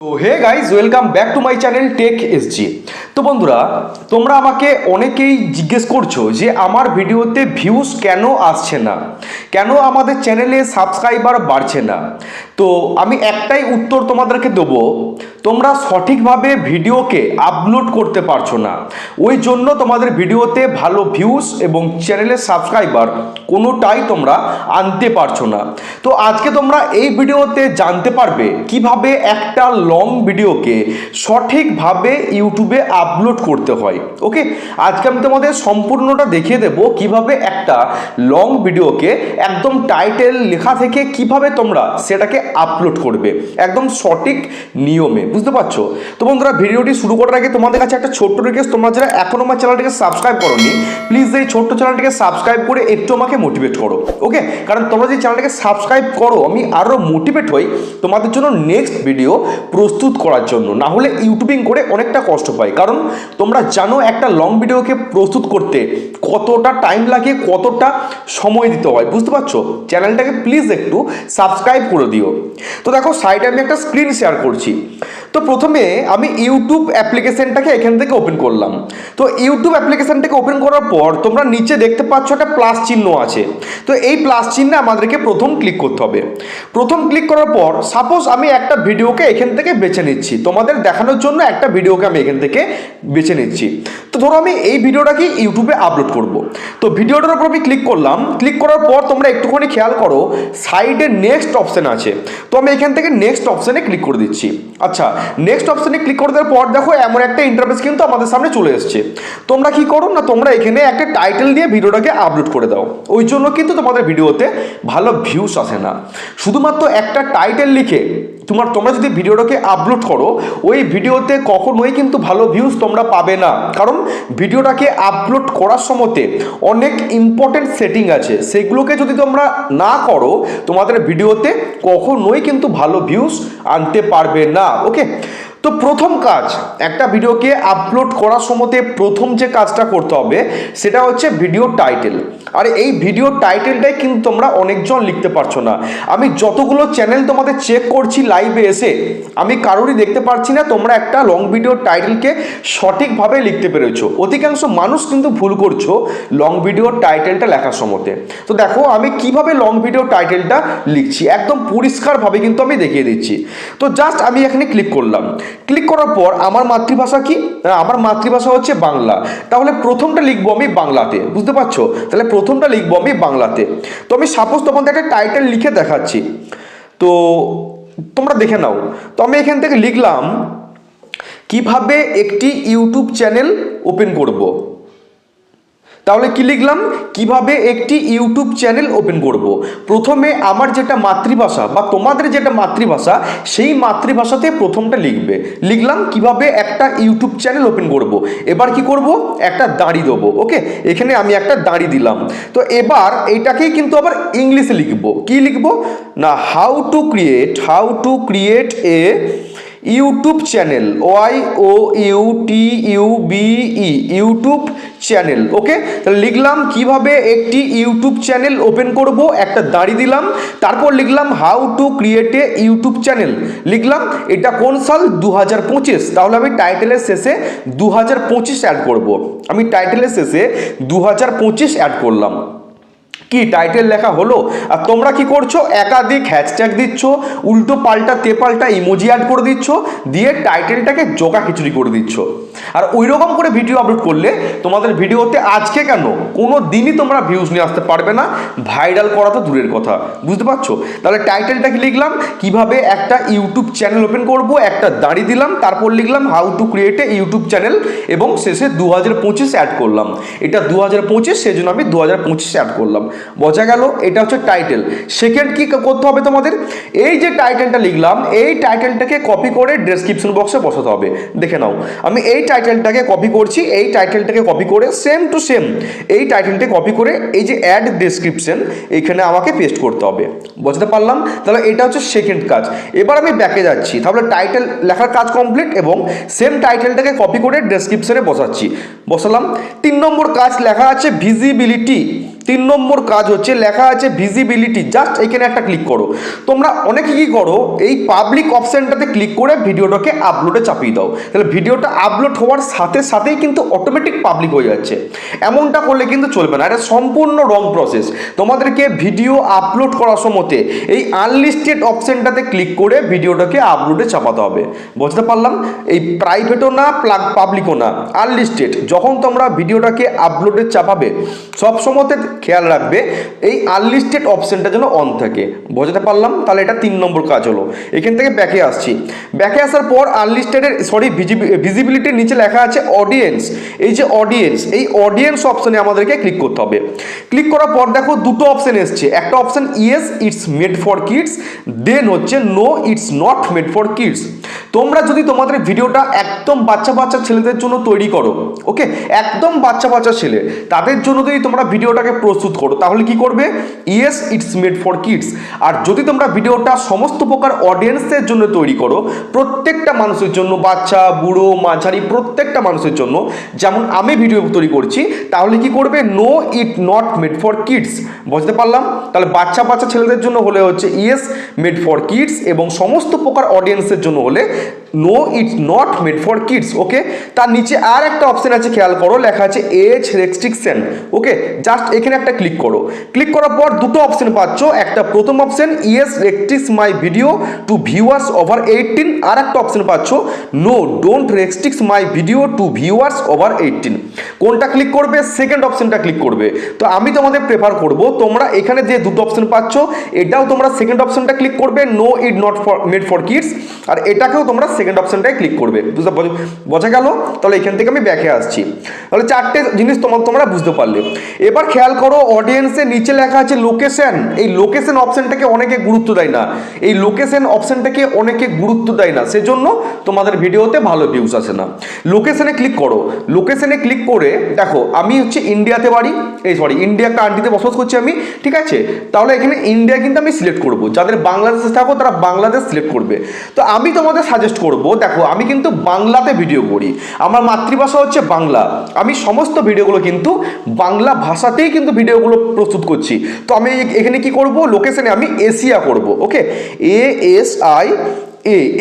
তো hey guys welcome back to my channel tech SG. তো বন্ধুরা, তোমরা আমাকে অনেকেই জিজ্ঞেস করছো যে আমার ভিডিওতে ভিউজ কেন আসছে না, কেন আমাদের চ্যানেলে সাবস্ক্রাইবার বাড়ছে না। তো আমি একটাই উত্তর তোমাদেরকে দেবো, তোমরা সঠিকভাবে ভিডিওকে আপলোড করতে পারছো না, ওই জন্য তোমাদের ভিডিওতে ভালো ভিউজ এবং চ্যানেলের সাবস্ক্রাইবার কোনোটাই তোমরা আনতে পারছো না। তো আজকে তোমরা এই ভিডিওতে জানতে পারবে কিভাবে একটা লং ভিডিওকে সঠিকভাবে ইউটিউবে আপলোড করতে হয়। ওকে, আজকে আমি তোমাদের সম্পূর্ণটা দেখিয়ে দেবো কিভাবে একটা লং ভিডিওকে একদম টাইটেল লেখা থেকে কিভাবে তোমরা সেটাকে আপলোড করবে একদম সঠিক নিয়মে, বুঝতে পারছো? তো বন্ধুরা, ভিডিওটি শুরু করার আগে তোমাদের কাছে একটা ছোট্ট রিকোয়েস্ট, তোমরা যারা এখনো আমার চ্যানেলটিকে সাবস্ক্রাইব করোনি, প্লিজ এই ছোট্ট চ্যানেলটিকে সাবস্ক্রাইব করে একটু আমাকে মোটিভেট করো। ওকে, কারণ তোমরা যে চ্যানেলটাকে সাবস্ক্রাইব করো আমি আরও মোটিভেট হই তোমাদের জন্য নেক্সট ভিডিও প্রস্তুত করার জন্য। না হলে ইউটিউবিং করে অনেকটা কষ্ট পাই, কারণ তোমরা জানো একটা লং ভিডিওকে প্রস্তুত করতে কতটা টাইম লাগে, কতটা সময় দিতে হয়, বুঝতে পারছো? চ্যানেলটাকে প্লিজ একটু সাবস্ক্রাইব করে দিও। তো দেখো, সাইডে আমি একটা স্ক্রিন শেয়ার করছি। তো প্রথমে আমি ইউটিউব অ্যাপ্লিকেশনটাকে এখান থেকে ওপেন করলাম। তো ইউটিউব অ্যাপ্লিকেশনটাকে ওপেন করার পর তোমরা নিচে দেখতে পাচ্ছ একটা প্লাস চিহ্ন আছে। তো এই প্লাস চিহ্নে আমাদেরকে প্রথম ক্লিক করতে হবে। প্রথম ক্লিক করার পর সাপোজ আমি একটা ভিডিওকে এখান থেকে বেছে নিচ্ছি, তোমাদের দেখানোর জন্য একটা ভিডিওকে আমি এখান থেকে বেছে নিচ্ছি। তো ধরো আমি এই ভিডিওটাকে ইউটিউবে আপলোড করব। তো ভিডিওটার উপর আমি ক্লিক করলাম। ক্লিক করার পর তোমরা একটুখানি খেয়াল করো, সাইডে নেক্সট অপশন আছে। তো আমি এখান থেকে নেক্সট অপশনে ক্লিক করে দিচ্ছি। আচ্ছা, নেক্সট অপশনে ক্লিক করে দেওয়ার পর দেখো এমন একটা ইন্টারফেস কিন্তু আমাদের সামনে চলে এসেছে। তোমরা কি করো না, তোমরা এখানে একটা টাইটেল দিয়ে ভিডিওটাকে আপলোড করে দাও। ওই জন্য কিন্তু তোমাদের ভিডিওতে ভালো ভিউস আসে না। শুধুমাত্র একটা টাইটেল লিখে তোমরা যদি ভিডিওটাকে আপলোড করো, ওই ভিডিওতে কখনোই কিন্তু ভালো ভিউজ তোমরা পাবে না। কারণ ভিডিওটাকে আপলোড করার সময়তে অনেক ইম্পর্টেন্ট সেটিং আছে, সেগুলোকে যদি তোমরা না করো তোমাদের ভিডিওতে কখনোই কিন্তু ভালো ভিউজ আনতে পারবে না। ওকে, তো প্রথম কাজ, একটা ভিডিওকে আপলোড করার সময়তে প্রথম যে কাজটা করতে হবে সেটা হচ্ছে ভিডিও টাইটেল। আর এই ভিডিও টাইটেলটাই কিন্তু তোমরা অনেকজন লিখতে পারছো না। আমি যতগুলো চ্যানেল তোমাদের চেক করছি লাইভে এসে, আমি কারোরই দেখতে পারছি না তোমরা একটা লং ভিডিও টাইটেলকে সঠিকভাবে লিখতে পেরেছো। অধিকাংশ মানুষ কিন্তু ভুল করছো লং ভিডিও টাইটেলটা লেখার সময়তে। তো দেখো আমি কিভাবে লং ভিডিও টাইটেলটা লিখছি, একদম পরিষ্কারভাবে কিন্তু আমি দেখিয়ে দিচ্ছি। তো জাস্ট আমি এখানে ক্লিক করলাম। ক্লিক করার পর আমার মাতৃভাষা কি? আমার মাতৃভাষা হচ্ছে বাংলা। তাহলে প্রথমটা লিখবো আমি বাংলাতে, বুঝতে পারছো? তাহলে প্রথমটা লিখবো আমি বাংলাতে। তো আমি সাপোজ তোমাদের একটা টাইটেল লিখে দেখাচ্ছি, তো তোমরা দেখে নাও। তো আমি এখান থেকে লিখলাম কিভাবে একটি ইউটিউব চ্যানেল ওপেন করব। তাহলে কি লিখলাম? কিভাবে একটি ইউটিউব চ্যানেল ওপেন করব। প্রথমে আমার যেটা মাতৃভাষা বা তোমাদের যেটা মাতৃভাষা সেই মাতৃভাষাতে প্রথমটা লিখবে। লিখলাম কিভাবে একটা ইউটিউব চ্যানেল ওপেন করব। এবার কি করব? একটা দাঁড়ি দেবো। ওকে, এখানে আমি একটা দাঁড়ি দিলাম। তো এবার এইটাকেই কিন্তু আবার ইংলিশে লিখবো। কি লিখবো না, how to create a YouTube channel, YOUTUBE, YouTube channel. Okay, তাহলে লিখলাম কিভাবে একটি ইউটিউব চ্যানেল ওপেন করব, একটা দাঁড়ি দিলাম। তারপর লিখলাম how to create a YouTube channel. লিখলাম এটা কোন সাল? 2025। তাহলে আমি টাইটেলের শেষে 2025 অ্যাড করব। আমি টাইটেলের শেষে 2025 অ্যাড করলাম। কি টাইটেল লেখা হলো? আর তোমরা কি করছো? একাধিক হ্যাশট্যাগ দিচ্ছ, উল্টো পাল্টা তেপাল্টা ইমোজি অ্যাড করে দিচ্ছ, দিয়ে টাইটেলটাকে জোকা খিচুড়ি করে দিচ্ছ। আর ওই রকম করে ভিডিও আপলোড করলে তোমাদের ভিডিওতে আজকে কেন কোনো দিনই তোমরা ভিউজ নিয়ে আসতে পারবে না, ভাইরাল করা তো দূরের কথা, বুঝতে পারছো? তাহলে টাইটেলটাকে লিখলাম কিভাবে একটা ইউটিউব চ্যানেল ওপেন করব, একটা দাঁড়ি দিলাম, তারপর লিখলাম how to create a YouTube channel এবং শেষে 2025 অ্যাড করলাম। এটা 2025, সেই জন্য আমি 2025 অ্যাড করলাম। বোঝা গেল? এটা হচ্ছে টাইটেল। সেকেন্ড কি করতে হবে তোমাদের? এই যে টাইটেলটা লিখলাম এই টাইটেলটাকে কপি করে ডেসক্রিপশন বক্সে বসাতে হবে। দেখে নাও, আমি এই টাইটেলটাকে কপি করছি, এই টাইটেলটাকে কপি করে সেম টু সেম এই টাইটেলটা কপি করে এই যে অ্যাড ডেসক্রিপশন এখানে আমাকে পেস্ট করতে হবে। বুঝতে পারলাম? তাহলে এটা হচ্ছে সেকেন্ড কাজ। এবার আমি ব্যাকে যাচ্ছি। তাহলে টাইটেল লেখার কাজ কমপ্লিট এবং সেম টাইটেলটাকে কপি করে ডেসক্রিপশনে বসাচ্ছি। বসালাম। 3 নম্বর কাজ লেখা আছে ভিজিবিলিটি। 3 নম্বর কাজ হচ্ছে লেখা আছে ভিজিবিলিটি, জাস্ট এখানে একটা ক্লিক করো। তোমরা অনেকে কি করো, এই পাবলিক অপশনটাতে ক্লিক করে ভিডিওটাকে আপলোডে চাপিয়ে দাও, তাহলে ভিডিওটা আপলোড হওয়ার সাথে সাথেই কিন্তু অটোমেটিক পাবলিক হয়ে যাচ্ছে। এমনটা করলে কিন্তু চলবে না, এটা সম্পূর্ণ রং প্রসেস। তোমাদেরকে ভিডিও আপলোড করার সময়তে এই আনলিস্টেড অপশনটাতে ক্লিক করে ভিডিওটাকে আপলোডে চাপাতে হবে। বুঝতে পারলাম? এই প্রাইভেটও না পাবলিকও না, আনলিস্টেড। যখন তোমরা ভিডিওটাকে আপলোডে চাপাবে সব সময়তে খেয়াল রাখবে এই আনলিস্টেড অপশনটা যেন অন থাকে। বুঝতে পারলাম? তাহলে এটা 3 নম্বর কাজ হলো। এখান থেকে ব্যাকে আসছি। ব্যাকে আসার পর আনলিস্টেডের ভিজিবিলিটির নিচে লেখা আছে অডিয়েন্স। এই যে অডিয়েন্স, এই অডিয়েন্স অপশনে আমাদেরকে ক্লিক করতে হবে। ক্লিক করার পর দেখো দুটো অপশন এসছে, একটা option yes it's made for kids, then হচ্ছে no it's not made for kids. তোমরা যদি তোমাদের ভিডিওটা একদম বাচ্চা বাচ্চা ছেলেদের জন্য তৈরি করো, ওকে, একদম বাচ্চা বাচ্চা ছেলে, তাদের জন্য যদি তোমরা ভিডিওটাকে প্রস্তুত করো তাহলে কি করবে, yes it's made for kids. আর যদি তোমরা ভিডিওটা সমস্ত প্রকার অডিয়েন্সের জন্য তৈরি করো, প্রত্যেকটা মানুষের জন্য, বাচ্চা বুড়ো মাঝারি প্রত্যেকটা মানুষের জন্য, যেমন আমি ভিডিও তৈরি করছি, তাহলে কি করবে, no it not made for kids. বুঝতে পারলাম? তাহলে বাচ্চা বাচ্চা ছেলেদের জন্য হলে হচ্ছে ইয়েস মেড ফর কিডস, এবং সমস্ত প্রকার অডিয়েন্সের জন্য হলে no it's not made for kids. Okay, তার নিচে আর একটা অপশন আছে, খেয়াল করো, লেখা আছে এজ রেস্ট্রিকশন। ওকে, জাস্ট এখানে একটা ক্লিক করো। ক্লিক করার পর দুটো অপশন পাচ্ছ, একটা প্রথম option yes restrict my video to viewers over 18, আর একটা অপশন পাচ্ছ no don't restrict my video to viewers over 18। কোনটা ক্লিক করবে? সেকেন্ড অপশনটা ক্লিক করবে। তো আমি তোমাদের প্রেফার করব তোমরা এখানে যে দুটো অপশন পাচ্ছ এটাও তোমরা সেকেন্ড অপশনটা ক্লিক করবে, no it not made for kids, আর এটাকেও তোমরা সেকেন্ড অপশনটাই ক্লিক করবে। বোঝা গেল? তাহলে এখান থেকে আমি ব্যাকে আসছি। তাহলে চারটে জিনিস তোমরা বুঝতে পারলে। এবার খেয়াল করো, অডিয়েন্সের নিচে লেখা আছে লোকেশন। এই লোকেশন অপশনটাকে অনেকে গুরুত্ব দেয় না, এই লোকেশন অপশনটাকে অনেকে গুরুত্ব দেয় না, সেজন্য তোমাদের ভিডিওতে ভালো ভিউজ আসে না। লোকেশনে ক্লিক করো। লোকেশনে ক্লিক করে দেখো আমি হচ্ছে ইন্ডিয়াতে বাড়ি, ইন্ডিয়া কান্ট্রিতে বসবাস করছি আমি, ঠিক আছে? তাহলে এখানে ইন্ডিয়া কিন্তু আমি সিলেক্ট করব, যাদের বাংলাদেশে থাকো তারা বাংলাদেশ সিলেক্ট করবে। তো আমি তোমাদের সাজেস্ট করব, দেখো আমি কিন্তু বাংলাতে ভিডিও করি, আমার মাতৃভাষা হচ্ছে বাংলা, আমি সমস্ত ভিডিওগুলো কিন্তু বাংলা ভাষাতেই কিন্তু ভিডিওগুলো প্রস্তুত করছি। তো আমি এখানে কি করব, লোকেশনে আমি এশিয়া করব। ওকে,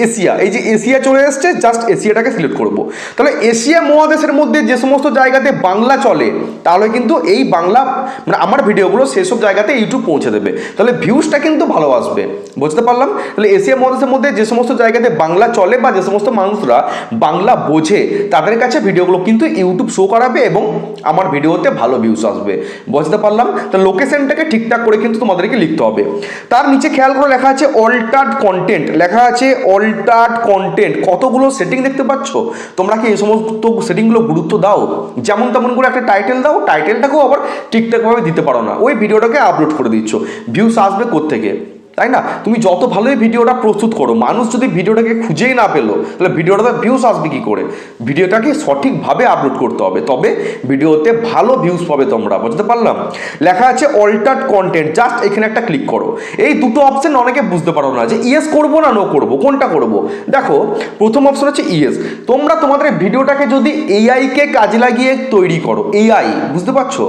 এশিয়া, এই যে এশিয়া চলে এসছে, জাস্ট এশিয়াটাকে সিলেক্ট করব। তাহলে এশিয়া মহাদেশের মধ্যে যে সমস্ত জায়গাতে বাংলা চলে তাহলে কিন্তু এই বাংলা মানে আমার ভিডিওগুলো সেসব জায়গাতে ইউটিউব পৌঁছে দেবে, তাহলে ভিউজটা কিন্তু ভালো আসবে। বুঝতে পারলাম? তাহলে এশিয়া মহাদেশের মধ্যে যে সমস্ত জায়গাতে বাংলা চলে বা যে সমস্ত মানুষরা বাংলা বোঝে তাদের কাছে ভিডিওগুলো কিন্তু ইউটিউব শো করাবে এবং আমার ভিডিওতে ভালো ভিউজ আসবে। বুঝতে পারলাম? তো লোকেশনটাকে ঠিকঠাক করে কিন্তু তোমাদেরকে লিখতে হবে। তার নিচে খেয়াল করে লেখা আছে অল্টার্ড কন্টেন্ট, লেখা আছে অল্টার্ড কন্টেন্ট। কতগুলো সেটিং দেখতে পাচ্ছ? তোমরা কি এই সমস্ত সেটিংগুলো গুরুত্ব দাও? যেমন তেমন করে একটা টাইটেল দাও, টাইটেলটাকেও আবার ঠিকঠাকভাবে দিতে পারো না, ওই ভিডিওটাকে আপলোড করে দিচ্ছ, ভিউস আসবে কোত্থেকে? তাই না? তুমি যত ভালোই ভিডিওটা প্রস্তুত করো, মানুষ যদি ভিডিওটাকে খুঁজেই না পেলো তাহলে ভিডিওটাতে ভিউস আসবে কি করে? ভিডিওটাকে সঠিকভাবে আপলোড করতে হবে, তবে ভিডিওতে ভালো ভিউজ পাবে তোমরা। বুঝতে পারলাম? লেখা আছে অল্টার্ড কন্টেন্ট, জাস্ট এখানে একটা ক্লিক করো। এই দুটো অপশন অনেকে বুঝতে পারো না যে ইয়েস করবো না নো করবো, কোনটা করবো। দেখো প্রথম অপশন হচ্ছে ইয়েস। তোমরা তোমাদের ভিডিওটাকে যদি এআইকে কাজে লাগিয়ে তৈরি করো, এআই, বুঝতে পারছো,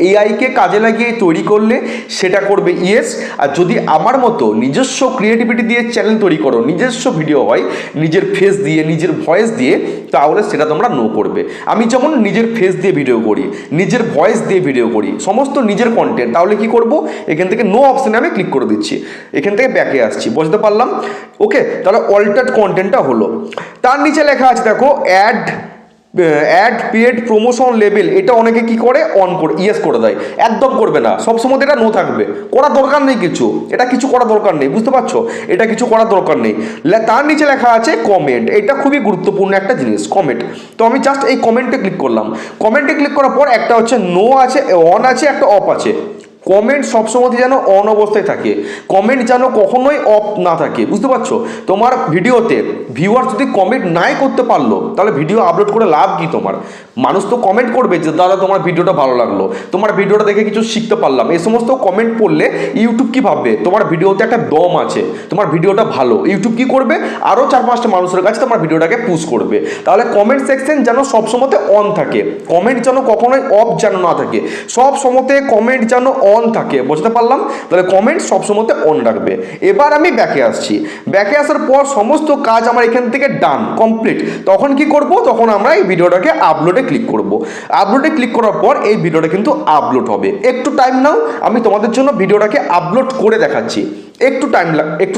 এআইকে কাজে লাগিয়ে তৈরি করলে সেটা করবে ইয়েস। আর যদি আমার মতো নিজস্ব ক্রিয়েটিভিটি দিয়ে চ্যানেল তৈরি করো, নিজস্ব ভিডিও হয় নিজের ফেস দিয়ে নিজের ভয়েস দিয়ে, তাহলে সেটা তোমরা নো করবে। আমি যেমন নিজের ফেস দিয়ে ভিডিও করি, নিজের ভয়েস দিয়ে ভিডিও করি, সমস্ত নিজের কন্টেন্ট, তাহলে কি করব, এখান থেকে নো অপশানে আমি ক্লিক করে দিচ্ছি, এখান থেকে ব্যাকে আসছি। বুঝতে পারলাম? ওকে, তাহলে অল্টার্ড কন্টেন্টটা হলো। তার নিচে লেখা আছে দেখো অ্যাড পেড প্রমোশন লেভেল, এটা অনেকে কি করে, অন করে ইয়েস করে দেয়। একদম করবে না, সবসময় এটা নো থাকবে, করার দরকার নেই কিছু, এটা কিছু করার দরকার নেই। বুঝতে পারছো? এটা কিছু করার দরকার নেই। তার নিচে লেখা আছে কমেন্ট, এটা খুবই গুরুত্বপূর্ণ একটা জিনিস, কমেন্ট। তো আমি জাস্ট এই কমেন্টে ক্লিক করলাম। কমেন্টে ক্লিক করার পর একটা হচ্ছে নো আছে, অন আছে, একটা অফ আছে। কমেন্ট সবসময় যেন অন অবস্থায় থাকে, কমেন্ট যেন কখনোই অফ না থাকে, বুঝতে পারছো? তোমার ভিডিওতে ভিউয়ার যদি কমেন্ট নাই করতে পারলো তাহলে ভিডিও আপলোড করে লাভ কি তোমার? মানুষ তো কমেন্ট করবে যে দাদা তোমার ভিডিওটা ভালো লাগলো, তোমার ভিডিওটা দেখে কিছু শিখতে পারলাম, এই সমস্ত কমেন্ট পড়লে ইউটিউব কি ভাববে? তোমার ভিডিওতে একটা দম আছে, তোমার ভিডিওটা ভালো, ইউটিউব কি করবে? আরও 4-5টা মানুষের কাছে তোমার ভিডিওটাকে পুশ করবে। তাহলে কমেন্ট সেকশন যেন সবসময়তে অন থাকে, কমেন্ট যেন কখনোই অফ যেন না থাকে, সব সময়তে কমেন্ট যেন অন থাকে, বুঝতে পারলাম? তাহলে কমেন্ট সবসময়তে অন রাখবে। এবার আমি ব্যাকে আসছি, ব্যাকে আসার পর সমস্ত কাজ আমার এখান থেকে ডান কমপ্লিট। তখন কি করব? তখন আমরা এই ভিডিওটাকে আপলোডে ক্লিক করব। আপলোডে ক্লিক করার পর এই ভিডিওটা কিন্তু আপলোড হবে। একটু টাইম নাও, আমি তোমাদের জন্য ভিডিওটাকে আপলোড করে দেখাচ্ছি। একটু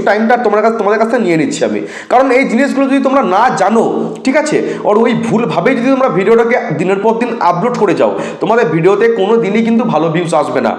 টাইমটা তোমাদের কাছে নিয়ে নিচ্ছি আমি, কারণ এই জিনিসগুলো যদি তোমরা না জানো, ঠিক আছে, আর ওই ভুলভাবেই যদি তোমরা ভিডিওটাকে দিনের পর দিন আপলোড করে যাও, তোমাদের ভিডিওতে কোনো দিনই কিন্তু ভালো ভিউজ আসবে না।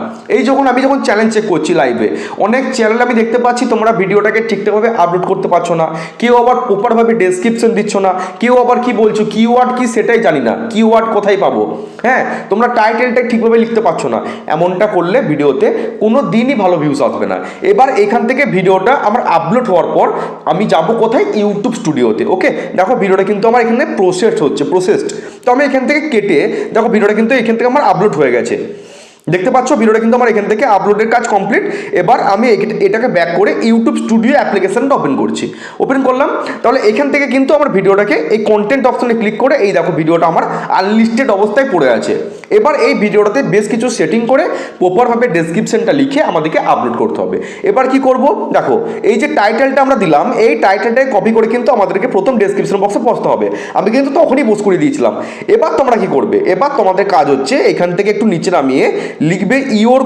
আমি যখন চ্যালেঞ্জ চেক করছি লাইভে, অনেক চ্যানেল আমি দেখতে পাচ্ছি তোমরা ভিডিওটাকে ঠিকঠাকভাবে আপলোড করতে পারছো না, কেউ আবার প্রপারভাবে ডেসক্রিপশন দিচ্ছ না, কেউ আবার কি বলছো কিওয়ার্ড কি সেটাই জানি না, কিওয়ার্ড কোথায় পাবো, হ্যাঁ, তোমরা টাইটেলটা ঠিকভাবে লিখতে পারছো না। এমনটা করলে ভিডিওতে কোনো দিনই ভালো ভিউজ আসবে না। এবার এখান থেকে ভিডিওটা আমার আপলোড হওয়ার পর আমি যাব কোথায়? ইউটিউব স্টুডিওতে। ওকে, দেখো ভিডিওটা কিন্তু আমার এখানে প্রসেসড। তো আমি এখান থেকে কেটে দেখো ভিডিওটা কিন্তু এখান থেকে আমার আপলোড হয়ে গেছে, দেখতে পাচ্ছ ভিডিওটা কিন্তু আমার এখান থেকে আপলোডের কাজ কমপ্লিট। এবার আমি এটাকে ব্যাক করে ইউটিউব স্টুডিও অ্যাপ্লিকেশনটা ওপেন করছি, ওপেন করলাম। তাহলে এখান থেকে কিন্তু আমার ভিডিওটাকে এই কন্টেন্ট অপশনে ক্লিক করে এই দেখো ভিডিওটা আমার আনলিস্টেড অবস্থায় পড়ে আছে। এবার এই ভিডিওটাতে বেশ কিছু সেটিং করে প্রপারভাবে ডেসক্রিপশনটা লিখে আমাদেরকে আপলোড করতে হবে। এবার কি করব? দেখো এই যে টাইটেলটা আমরা দিলাম, এই টাইটেলটাকে কপি করে কিন্তু আমাদেরকে প্রথম ডেসক্রিপশন বক্সে বসতে হবে। আমি কিন্তু তখনই পোস্ট করে দিয়েছিলাম। এবার তোমরা কি করবে? এবার তোমাদের কাজ হচ্ছে এখান থেকে একটু নিচে নামিয়ে লিখবে ইওর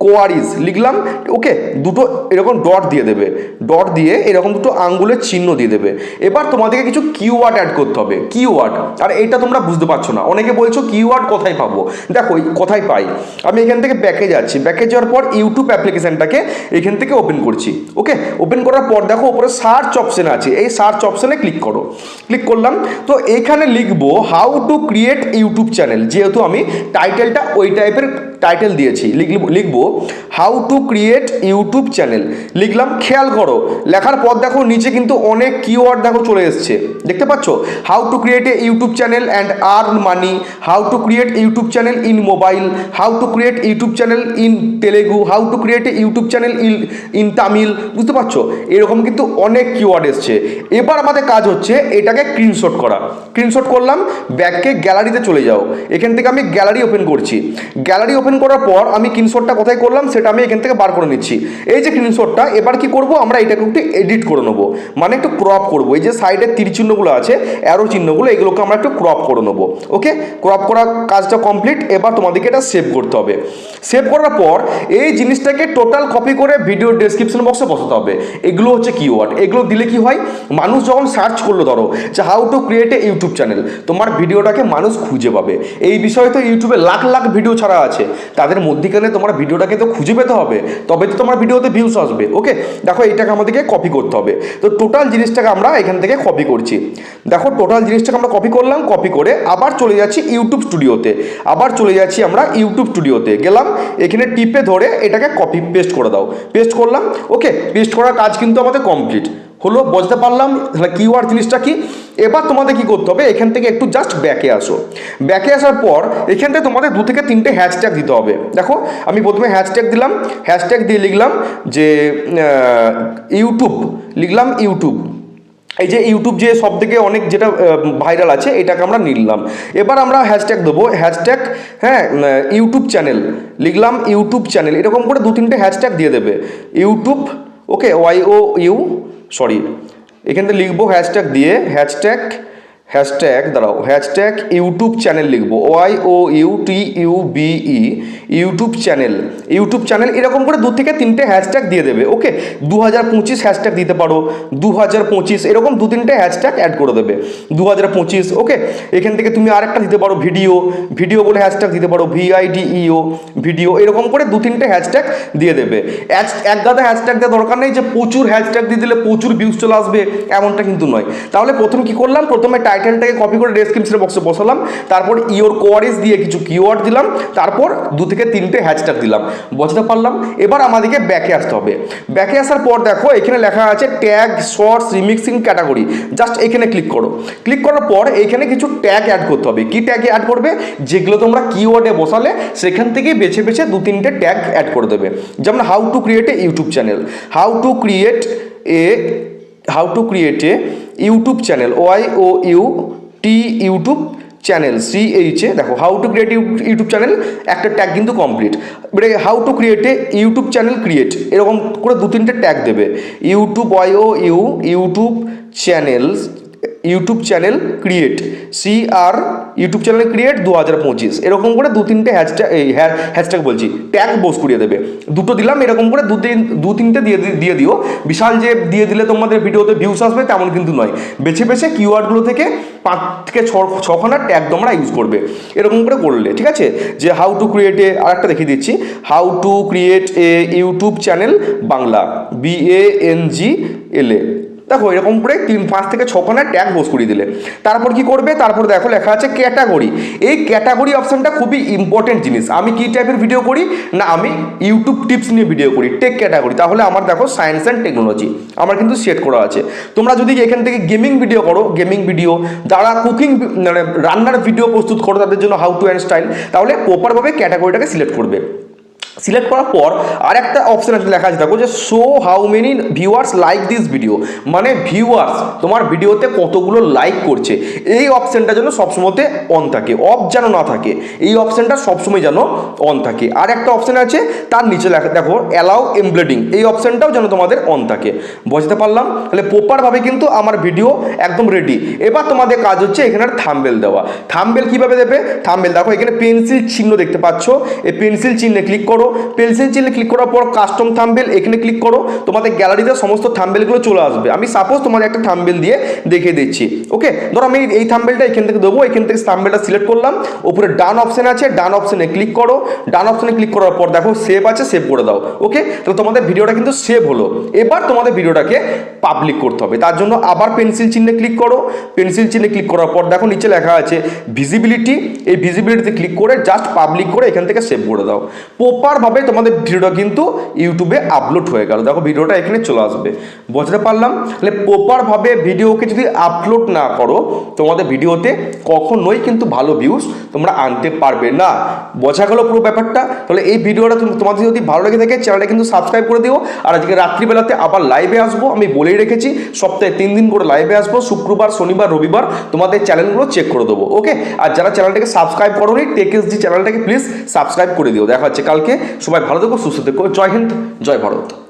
কোয়ারিজ, লিখলাম। ওকে, দুটো এরকম ডট দিয়ে দেবে, ডট দিয়ে এরকম দুটো আঙ্গুলের চিহ্ন দিয়ে দেবে। এবার তোমাদেরকে কিছু কিওয়ার্ড অ্যাড করতে হবে, কিওয়ার্ড। আর এইটা তোমরা বুঝতে পারছো না, অনেকে বলছো কিওয়ার্ড কোথায় পাবো? দেখো কোথায় পাই, আমি এখান থেকে ব্যাকে যাচ্ছি, ব্যাকে যাওয়ার পর ইউটিউব অ্যাপ্লিকেশনটাকে এখান থেকে ওপেন করছি। ওকে, ওপেন করার পর দেখো উপরে সার্চ অপশন আছে, এই সার্চ অপশনে ক্লিক করো। ক্লিক করলাম, তো এখানে লিখবো how to create YouTube channel, যেহেতু আমি টাইটেলটা ওই টাইপের টাইটেল দিয়েছি, লিখবো how to create YouTube channel, লিখলাম। খেয়াল করো লেখার পর দেখো নিচে কিন্তু অনেক কিওয়ার্ড দেখো চলে এসছে, দেখতে পাচ্ছ? How to create a YouTube channel and earn money, how to create YouTube channel in mobile, how to create YouTube channel in Telugu, how to create a YouTube channel in Tamil, বুঝতে পারছো? এরকম কিন্তু অনেক কিওয়ার্ড এসছে। এবার আমাদের কাজ হচ্ছে এটাকে স্ক্রিনশট করা। স্ক্রিনশট করলাম, ব্যাকে গ্যালারিতে চলে যাও, এখান থেকে আমি গ্যালারি ওপেন করছি। গ্যালারি ওপেন করার পর আমি স্ক্রিনশটটা কোথায় করলাম সেটা আমি এখান থেকে বার করে নিচ্ছি। এই যে স্ক্রিনশটটা, এবার কি করব? আমরা এটাকে একটু এডিট করে নেবো, মানে একটু ক্রপ করবো। এই যে সাইডের তীর চিহ্নগুলো আছে, অ্যারো চিহ্নগুলো, এগুলোকে আমরা একটু ক্রপ করে নেবো। ওকে, ক্রপ করা কাজটা কমপ্লিট। এবার তোমাদেরকে এটা সেভ করতে হবে। সেভ করার পর এই জিনিসটাকে টোটাল কপি করে ভিডিও ডেসক্রিপশন বক্সে বসাতে হবে। এগুলো হচ্ছে কিওয়ার্ড। এগুলো দিলে কি হয়, মানুষ যখন সার্চ করলো ধরো যে how to create a YouTube channel, তোমার ভিডিওটাকে মানুষ খুঁজে পাবে। এই বিষয়ে তো ইউটিউবে লাখ লাখ ভিডিও ছাড়া আছে, তাদের মধ্যেখানে তোমার ভিডিওটাকে তো খুঁজে পেতে হবে, তবে তো তোমার ভিডিওতে ভিউজ আসবে। ওকে, দেখো এইটাকে আমাদেরকে কপি করতে হবে। তো টোটাল জিনিসটাকে আমরা এখান থেকে কপি করছি। দেখো টোটাল জিনিসটাকে আমরা কপি করলাম, কপি করে আবার চলে যাচ্ছি ইউটিউব স্টুডিওতে, ইউটিউব স্টুডিওতে গেলাম, এখানে টিপে ধরে এটাকে কপি পেস্ট করে দাও। পেস্ট করলাম। ওকে, পেস্ট করার কাজ কিন্তু আমাদের কমপ্লিট হলো, বুঝতে পারলাম তাহলে কিওয়ার্ড জিনিসটা কি। এবার তোমাদের কি করতে হবে, এখান থেকে একটু জাস্ট ব্যাকে আসো। ব্যাকে আসার পর এখান থেকে তোমাদের 2 থেকে 3টে হ্যাশট্যাগ দিতে হবে। দেখো আমি প্রথমে হ্যাশট্যাগ দিলাম, হ্যাশট্যাগ দিয়ে লিখলাম যে ইউটিউব, লিখলাম ইউটিউব। এই যে ইউটিউব যে সব থেকে অনেক যেটা ভাইরাল আছে, এটাকে আমরা নিলাম। এবার আমরা হ্যাশট্যাগ দেবো, হ্যাশট্যাগ, হ্যাঁ, ইউটিউব চ্যানেল, লিখলাম ইউটিউব চ্যানেল। এরকম করে 2-3টে হ্যাশট্যাগ দিয়ে দেবে, ইউটিউব। ওকে, এখান থেকে লিখবো হ্যাশট্যাগ দিয়ে, হ্যাশট্যাগ ইউটিউব চ্যানেল লিখবো, YOUTUBE, ইউটিউব চ্যানেল। এরকম করে 2 থেকে 3টে হ্যাশট্যাগ দিয়ে দেবে। ওকে, 2025 হ্যাশট্যাগ দিতে পারো, 2025, এরকম 2-3টে হ্যাশট্যাগ অ্যাড করে দেবে, 2025। ওকে, এখান থেকে তুমি আরেকটা দিতে পারো, ভিডিও বলে হ্যাশট্যাগ দিতে পারো, VIDEO, ভিডিও। এরকম করে 2-3টে হ্যাশট্যাগ দিয়ে দেবে। এক গাদা হ্যাশট্যাগ দেওয়ার দরকার নেই যে প্রচুর হ্যাশট্যাগ দিয়ে দিলে প্রচুর ভিউজ চলে আসবে, এমনটা কিন্তু নয়। তাহলে প্রথম কি করলাম, প্রথমে টাইটেল টাইটেলটাকে কপি করে ডেসক্রিপশন বক্সে বসালাম, তারপর ইওর কোয়ারিজ দিয়ে কিছু কিওয়ার্ড দিলাম, তারপর 2 থেকে 3টে হ্যাশট্যাগ দিলাম। বুঝতে পারলাম? এবার আমাদেরকে ব্যাকে আসতে হবে। ব্যাকে আসার পর দেখো এখানে লেখা আছে tag, shorts, remixing, category. Just এখানে ক্লিক করো। ক্লিক করার পর এখানে কিছু ট্যাগ অ্যাড করতে হবে। কি ট্যাগ অ্যাড করবে? যেগুলো তোমরা কিওয়ার্ডে বসালে সেখান থেকে বেছে বেছে 2-3টে ট্যাগ অ্যাড করে দেবে। যেমন how to create a YouTube channel, how to create a YouTube channel, YOUT YouTube channel, CH দেখো how to create YouTube channel একটা ট্যাগ কিন্তু কমপ্লিট। এবারে how to create a YouTube channel create, এরকম করে 2-3টে tag দেবে। YouTube YouTube channel create, CR YouTube channel create 2025, এরকম করে 2-3টে hashtag বলছি ট্যাগ বোস করিয়ে দেবে। 2টো দিলাম, এরকম করে 2-3টে দিয়ে দিও। বিশাল যে দিয়ে দিলে তোমাদের ভিডিওতে ভিউস আসবে তেমন কিন্তু নয়। বেছে বেছে কিওয়ার্ডগুলো থেকে 5 থেকে 6খানা ট্যাগ তোমরা ইউজ করবে, এরকম করে করলে ঠিক আছে। যে হাউ টু ক্রিয়েট এ, আরেকটা দেখিয়ে দিচ্ছি, how to create a YouTube channel Bangla, BANGLA। দেখো এরকম করে 5 থেকে 6খানা ট্যাগ বোস করিয়ে দিলে। তারপর কি করবে? তারপর দেখো লেখা আছে ক্যাটাগরি। এই ক্যাটাগরি অপশনটা খুবই ইম্পর্টেন্ট জিনিস। আমি কি টাইপের ভিডিও করি না, আমি ইউটিউব টিপস নিয়ে ভিডিও করি, টেক ক্যাটাগরি। তাহলে আমার দেখো সায়েন্স অ্যান্ড টেকনোলজি আমার কিন্তু সেট করা আছে। তোমরা যদি এখান থেকে গেমিং ভিডিও করো, গেমিং ভিডিও, যারা কুকিং মানে রান্নার ভিডিও প্রস্তুত করো তাদের জন্য হাউ টু অ্যান্ড স্টাইল, তাহলে প্রপারভাবে ক্যাটাগরিটাকে সিলেক্ট করবে। সিলেক্ট করার পর আর একটা অপশন আছে লেখা আছে দেখো যে show how many viewers like this video, মানে ভিউয়ার্স তোমার ভিডিওতে কতগুলো লাইক করছে। এই অপশনটা যেন সবসময়তে অন থাকে, অফ যেন না থাকে। এই অপশনটা সবসময় যেন অন থাকে। আর একটা অপশন আছে তার নিচে লেখা দেখো অ্যালাউ এমবেডিং, এই অপশনটাও যেন তোমাদের অন থাকে। বুঝতে পারলাম? তাহলে প্রপারভাবে কিন্তু আমার ভিডিও একদম রেডি। এবার তোমাদের কাজ হচ্ছে এখানে থাম্বনেল দেওয়া। থাম্বনেল কীভাবে দেবে? থাম্বনেল দেখো এখানে পেন্সিল চিহ্ন দেখতে পাচ্ছ, এই পেন্সিল চিহ্নে ক্লিক করো। পেন্সিল চিহ্নে ক্লিক করার পর কাস্টম থাম্বনেল এখানে ক্লিক করো। তোমাদের গ্যালারিতে সমস্ত থাম্বনেলগুলো চলে আসবে। আমি সাপোজ তোমাদের একটা থাম্বনেল দিয়ে দেখিয়ে দিচ্ছি। ওকে, ধরো আমি এই থাম্বনেলটা এখান থেকে দেবো। এখান থেকে থাম্বনেলটা সিলেক্ট করলাম। উপরে ডান অপশন আছে, ডান অপশনে ক্লিক করো। ডান অপশনে ক্লিক করার পর দেখো সেভ আছে, সেভ করে দাও। ওকে, তাহলে তোমাদের ভিডিওটা কিন্তু সেভ হলো। এবার তোমাদের ভিডিওটাকে পাবলিক করতে হবে। তার জন্য আবার পেন্সিল চিহ্নে ক্লিক করো। পেন্সিল চিহ্নে ক্লিক করার পর দেখো নিচে লেখা আছে ভিজিবিলিটি, এই ভিজিবিলিটিতে ক্লিক করে জাস্ট পাবলিক করে এখান থেকে সেভ করে দাও। প্রপারভাবে তোমাদের ভিডিওটা কিন্তু ইউটিউবে আপলোড হয়ে গেল। দেখো ভিডিওটা এখানে চলে আসবে। বুঝতে পারলাম? তাহলে প্রপারভাবে ভিডিওকে যদি আপলোড না করো তোমাদের ভিডিওতে কখনোই কিন্তু ভালো ভিউজ তোমরা আনতে পারবে না। বোঝা গেল পুরো ব্যাপারটা? তাহলে এই ভিডিওটা তোমাদের যদি ভালো লেগে থাকে চ্যানেলটা কিন্তু সাবস্ক্রাইব করে দিও। আর আজকে রাত্রিবেলাতে আবার লাইভে আসবো, আমি বলেই রেখেছি সপ্তাহে 3 দিন করে লাইভে আসবো, শুক্রবার, শনিবার, রবিবার তোমাদের চ্যানেলগুলো চেক করে দেবো। ওকে, আর যারা চ্যানেলটাকে সাবস্ক্রাইব করোনি টেক এসডি চ্যানেলটাকে প্লিজ সাবস্ক্রাইব করে দিও। দেখা হচ্ছে কালকে। সবাই ভালো থেকো, সুস্থ থেকো। জয় হিন্দ, জয় ভারত।